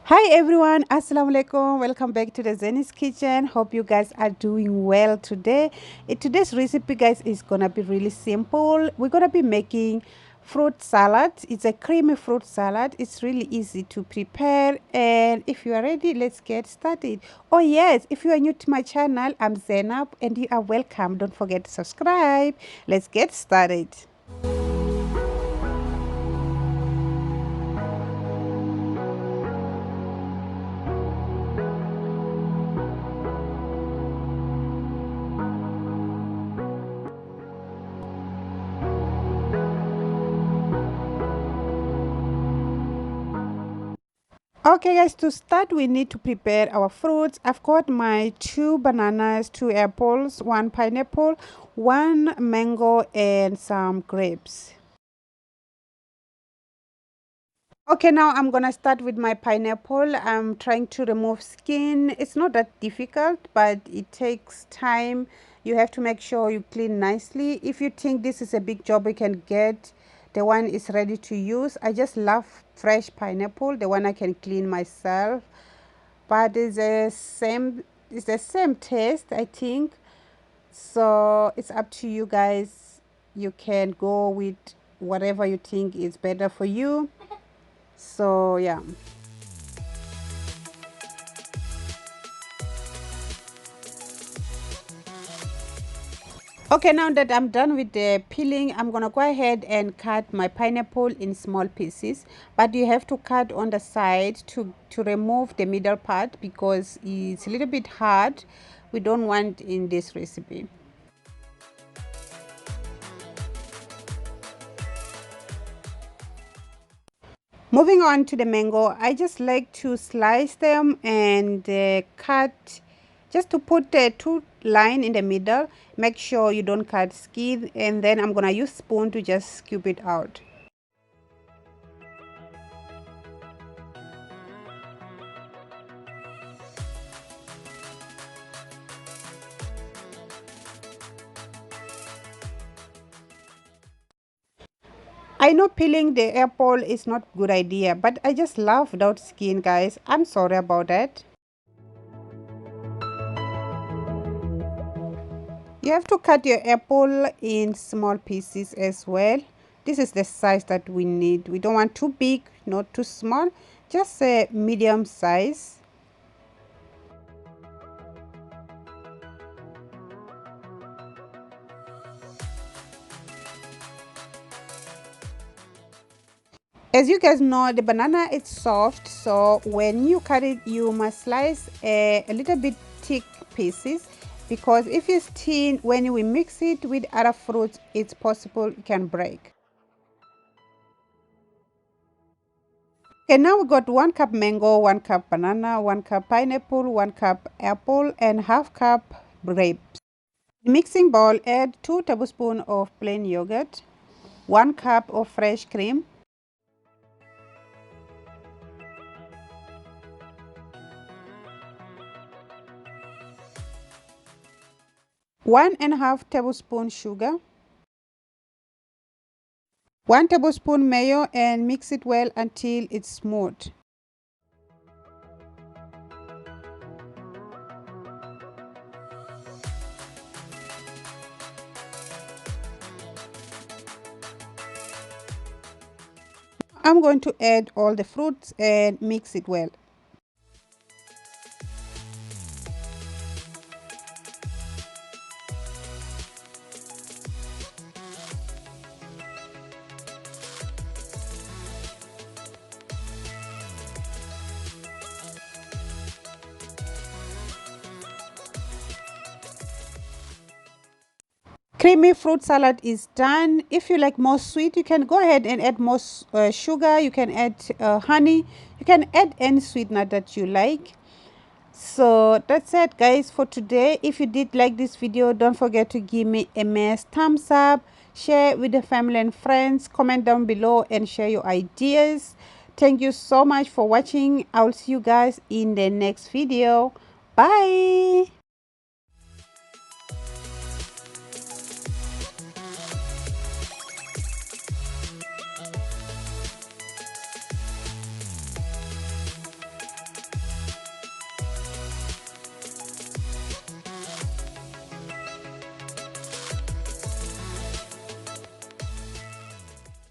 Hi everyone, assalamu alaikum. Welcome back to the Zaini'S kitchen. Hope you guys are doing well today. Today's recipe, guys, is gonna be really simple. We're gonna be making fruit salad. It's a creamy fruit salad. It's really easy to prepare, and if you are ready, let's get started. Oh yes, if you are new to my channel, I'm Zainab and you are welcome. Don't forget to subscribe. Let's get started. Okay guys, to start we need to prepare our fruits. I've got my 2 bananas, 2 apples, 1 pineapple, 1 mango and some grapes. Okay, now I'm gonna start with my pineapple. I'm trying to remove skin. It's not that difficult, but it takes time. You have to make sure you clean nicely. If you think this is a big job, you can get the one is ready to use. I just love fresh pineapple, the one I can clean myself. But it's the same taste, I think. So it's up to you guys. You can go with whatever you think is better for you. So yeah. Okay, now that I'm done with the peeling, I'm gonna go ahead and cut my pineapple in small pieces, but you have to cut on the side to remove the middle part because it's a little bit hard. We don't want in this recipe. Moving on to the mango, I just like to slice them and cut, just to put the two line in the middle. Make sure you don't cut skin, and then I'm gonna use spoon to just scoop it out. I know peeling the apple is not good idea, but I just love without skin, guys. I'm sorry about that. You have to cut your apple in small pieces as well. This is the size that we need. We don't want too big, not too small, just a medium size. As you guys know, the banana is soft, so when you cut it, you must slice a little bit thick pieces, because if it's thin, when we mix it with other fruits, it's possible it can break. Okay, now we got 1 cup mango, 1 cup banana, 1 cup pineapple, 1 cup apple, and half-cup grapes. Mixing bowl, add 2 tablespoons of plain yogurt, 1 cup of fresh cream, 1.5 tablespoon sugar, 1 tablespoon mayo, and mix it well until it's smooth. I'm going to add all the fruits and mix it well. Creamy fruit salad is done. If you like more sweet, you can go ahead and add more sugar. You can add honey. You can add any sweetener that you like. So that's it, guys, for today. If you did like this video, don't forget to give me a mass thumbs up, share with the family and friends, comment down below and share your ideas. Thank you so much for watching. I'll see you guys in the next video. Bye.